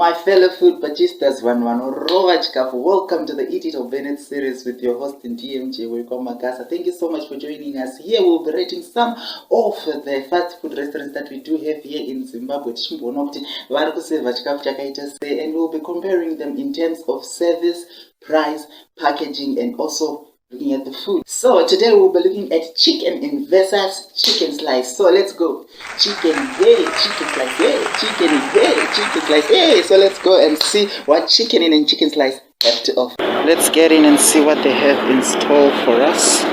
my fellow food pachistas, welcome to the Eat It or Bennett series with your host in PMJ Magasa. Thank you so much for joining us. Here we'll be rating some of the fast food restaurants that we do have here in Zimbabwe, and we'll be comparing them in terms of service, price, packaging, and also looking at the food. So today we'll be looking at chicken versus chicken slice. So let's go. Chicken, hey, chicken slice, hey, chicken, hey, chicken slice, hey. So let's go and see what chicken and chicken slice have to offer. Let's get in and see what they have in store for us.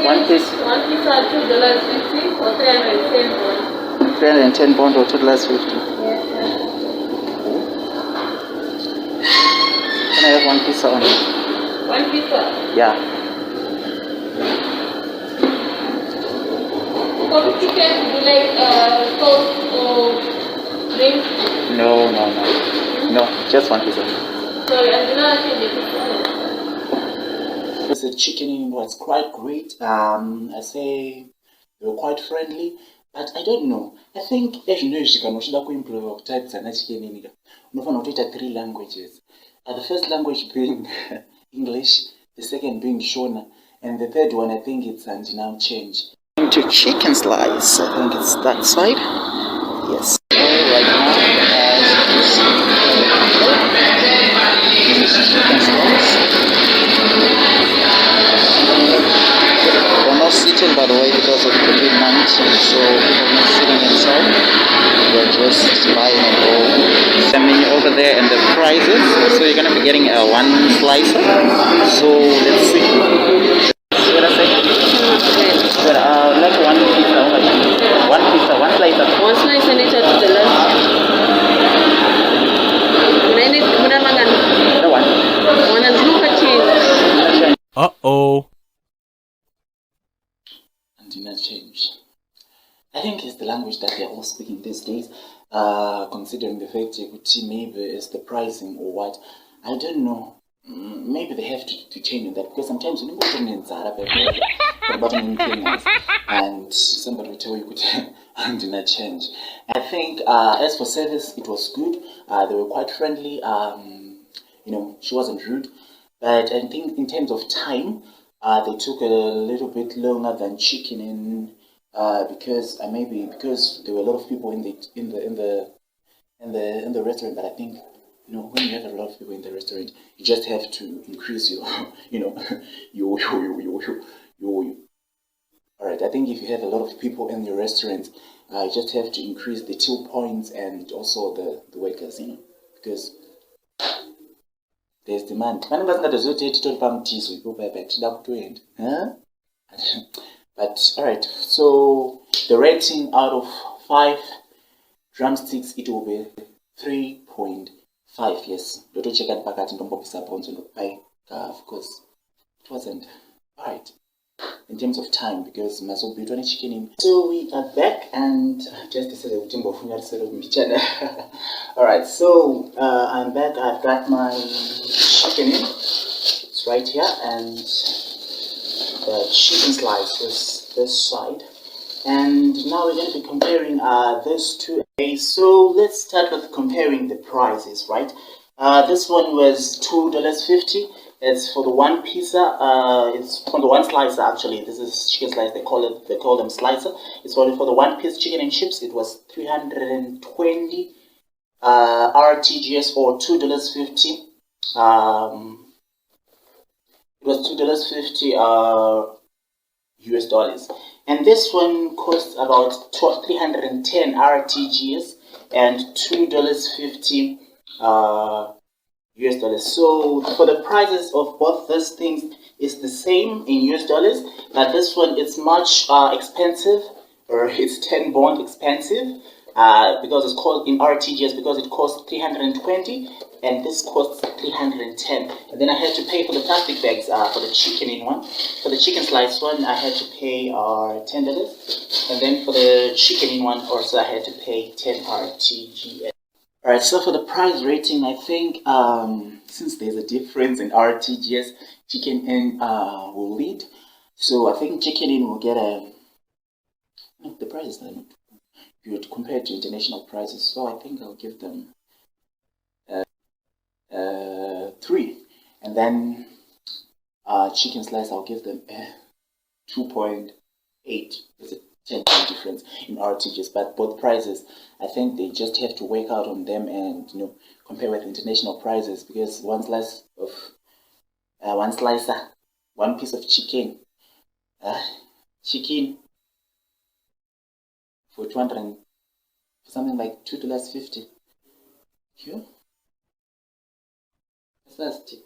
One piece are $2.50 or 310 pounds. 310 pounds or $2.50. Can I have one pizza on it? One pizza? Yeah. For the chicken, do you like sauce or drink? No. No, just one pizza. Sorry, I do not think the pizza. The chicken was quite great. I say they were quite friendly, but I don't know. I think if you know you can also improve types and chicken in it. 3 languages. The first language being English, the second being Shona, and the third one I think it's now change. Into chicken slice, I think it's that side. Yes. Right now, chicken slice. We're not sitting, by the way, because of COVID-19, so we're not sitting inside. We're just buying and all. The menu over there and the prices. So you're gonna be getting one slicer. So let's see. What I say? But like one pizza, one slicer. One slice and it's at the last. The one. One and look at change. Uh-oh. And did not change. I think it's the language that they're all speaking these days. Considering the fact that maybe it's the pricing or what, I don't know. Maybe they have to change that, because sometimes you know and somebody will tell you and do not change. I think as for service, it was good. They were quite friendly. You know, she wasn't rude, but I think in terms of time, they took a little bit longer than chicken in. Because maybe because there were a lot of people in the restaurant, but I think, you know, when you have a lot of people in the restaurant, you just have to increase your all right. I think if you have a lot of people in your restaurant, you just have to increase the till points and also the workers, you know, because there's demand. But alright, so the rating out of 5 drumsticks, it will be 3.5. Yes, Dr. Check and pack at of course, it wasn't alright in terms of time, because Maso built on chicken in. So we are back, and just decided to alright, so I'm back. I've got my chicken in. It's right here, and the chicken slices this side, and now we're going to be comparing these two. Okay, so let's start with comparing the prices, right? This one was $2.50. It's for the one pizza. It's from the one slicer, actually. This is chicken slice. They call them slicer. It's for the one piece chicken and chips. It was 320 RTGS or $2.50. It was $2.50 US dollars, and this one costs about 310 RTGS and $2.50 US dollars. So for the prices of both these things is the same in US dollars, but this one is much expensive, or it's 10 bond expensive, because it's called in RTGS, because it costs 320 and this costs 310. And then I had to pay for the plastic bags for the chicken in one. For the chicken slice one, I had to pay $10, and then for the chicken in one also I had to pay 10 RTGS. Alright, so for the price rating, I think since there's a difference in RTGS, chicken in will lead. So I think chicken in will get a, no, the price is not good compared to international prices. So I think I'll give them 3. And then chicken slice, I'll give them 2.8. There's a 10% difference in RTGs, but both prices, I think they just have to work out on them and compare with international prices, because one piece of chicken for 200, something like $2.50. Here, that's it.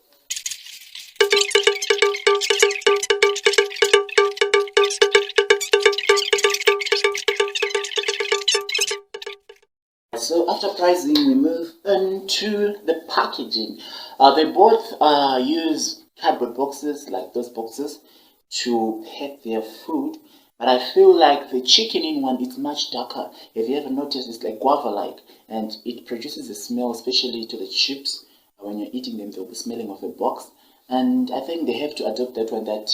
So after pricing, we move into the packaging. They both use cardboard boxes, like those boxes, to pack their food. But I feel like the chicken in one is much darker. Have you ever noticed? It's like guava-like, and it produces a smell, especially to the chips. When you're eating them, they'll be smelling of a box. And I think they have to adopt that one that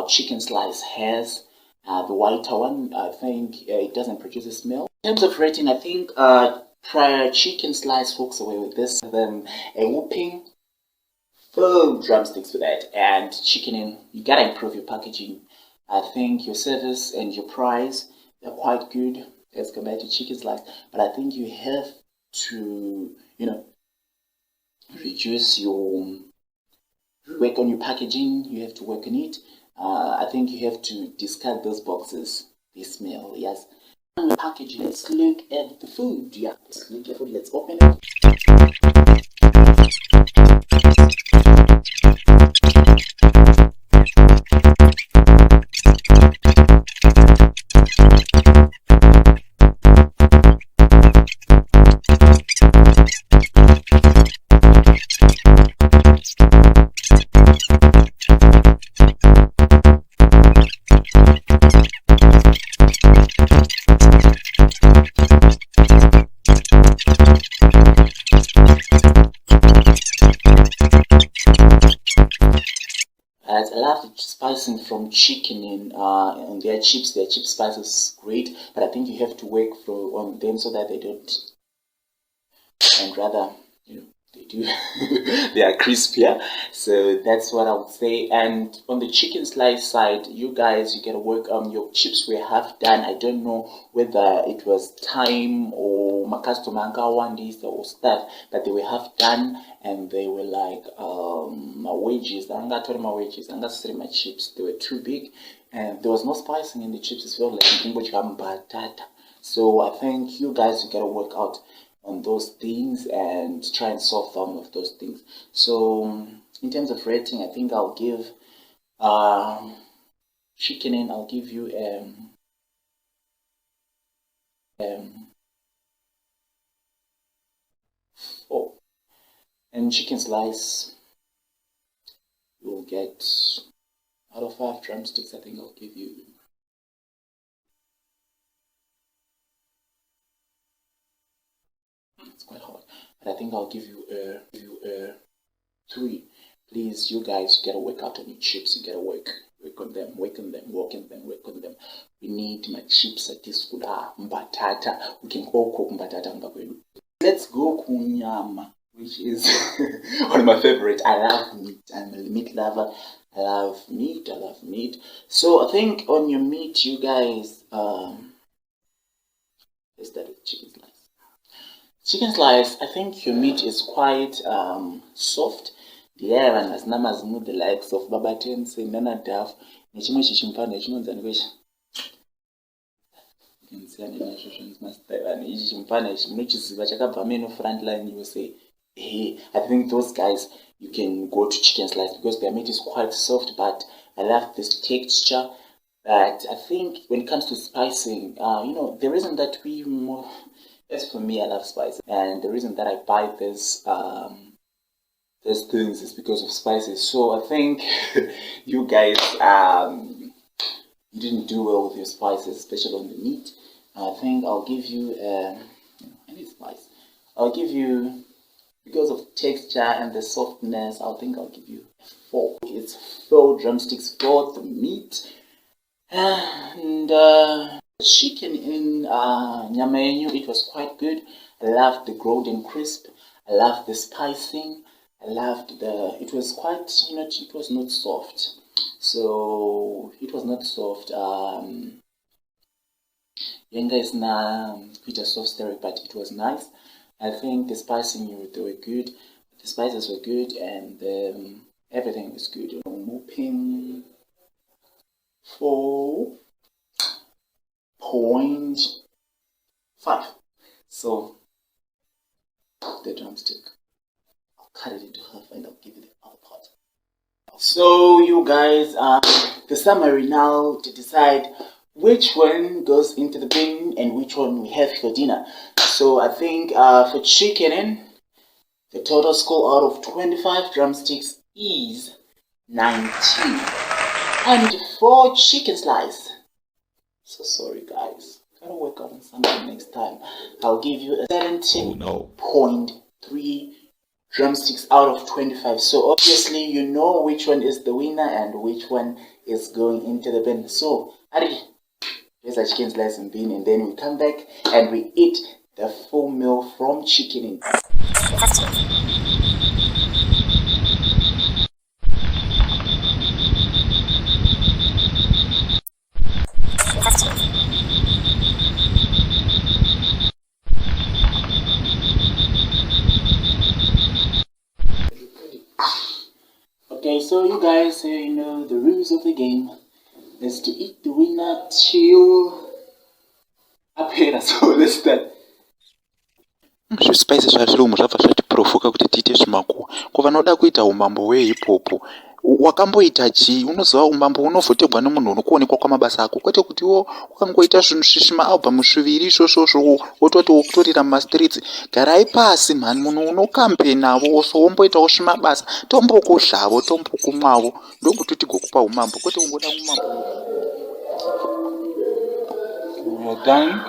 chicken slice has. The whiter one, I think it doesn't produce a smell. In terms of rating, I think prior chicken slice walks away with this, then a whooping 4 drumsticks for that. And chicken in, you gotta improve your packaging. I think your service and your price, they're quite good as compared to chicken slice, but I think you have to, reduce your work on your packaging. You have to work on it. I think you have to discard those boxes. They smell, yes. Packaging. Let's look at the food. Yeah, let's look at food. Let's open it. I love the spicing from chicken in on their chips. Their chip spice is great, but I think you have to work on them so that they don't, and rather, they do. They are crispier. So that's what I would say. And on the chicken slice side, you guys, you gotta work on your chips were half done. I don't know whether it was time or my customer one this or stuff, but they were half done and they were like my wages. I'm not telling my wages. I'm not selling my chips. They were too big and there was no spicing in the chips. It felt like so I think you guys, you gotta work out on those things and try and solve some of those things. So in terms of rating, I think I'll give chicken in, I'll give you 4. And chicken slice, you'll get out of 5 drumsticks, I think I'll give you it's quite hard, but I think I'll give you a 3. Please, you guys, you gotta work out on your chips. You gotta work on them, work on them, work on them, work on them. We need my chips at this food. Mbatata. We can all cook mbatata. Let's go kunyama, which is one of my favorite. I love meat. I'm a meat lover. I love meat. I love meat. So I think on your meat, you guys, let's start with chicken slice. Chicken slice, I think your meat is quite soft. Yeah, and as numbers move the likes of Baba Tense, Nana Duff, Nishimoshi Shimpana, Shimons and Wish. You can see an illustrations master and Shimpana, which is Vachaka Pamino frontline. You will say, hey, I think those guys, you can go to chicken slice because their meat is quite soft, but I love this texture. But I think when it comes to spicing, the reason that we more, as for me, I love spices, and the reason that I buy this these things is because of spices. So I think you guys you didn't do well with your spices, especially on the meat. I think I'll give you I need spice. I'll give you, because of texture and the softness, I think I'll give you a 4. It's 4 drumsticks for the meat. And Chicken in nyama yenyu, it was quite good. I loved the golden crisp. I loved the spicing. I loved it was quite, it was not soft. So it was not soft. Yenga is na quite a soft story, but it was nice. I think the spicing, they were good. The spices were good, and everything was good. Moving 4.5. So the drumstick, I'll cut it into half and I'll give you the other part. So you guys, the summary now to decide which one goes into the bin and which one we have for dinner. So I think for chicken, the total score out of 25 drumsticks is 19. And for chicken slice, so sorry guys, gotta work on something next time. I'll give you a 17.3 drumsticks out of 25. So obviously you know which one is the winner and which one is going into the bin. So Ari, here's a chicken slice and bin, and then we come back and we eat the full meal from chicken. Okay, so you guys, you know the rules of the game is to eat the winner till up here. So let's start. Zvispice zvazvirombo zvabva zvatiprovoka kuti tiite zvimakuhwa. Kuvanoda kuita umambo hwehip hop, wakamboita chii? Unoziva umambo unovhotegwa nemunhu unokuonekwa kwamabasa ako, kwete kuti wo ukangoita zvinhu zvimaalbhamu zviviri izvozvo wototi wokutorira mumastreets. Garai pasi mhani, munhu unokampenavo womboitawo zvimabasa, tombokozhavo tombokumwavo ndokuti tigokupa umambo, kwete kungoda umambo. We're done.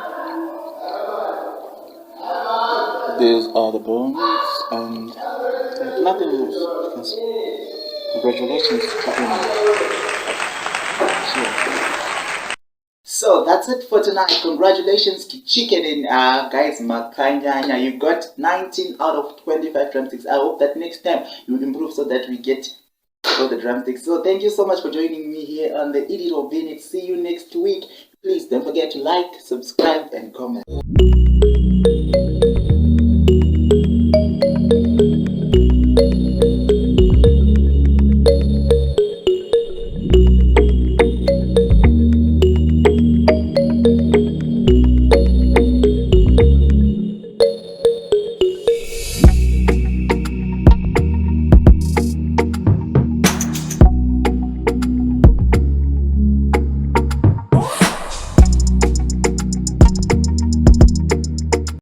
These are the bones and nothing else. Congratulations. So that's it for tonight. Congratulations to Chicken and guys Makanyanya. You got 19 out of 25 drumsticks. I hope that next time you will improve so that we get all the drumsticks. So thank you so much for joining me here on the Eat It or Bin It. See you next week. Please don't forget to like, subscribe and comment.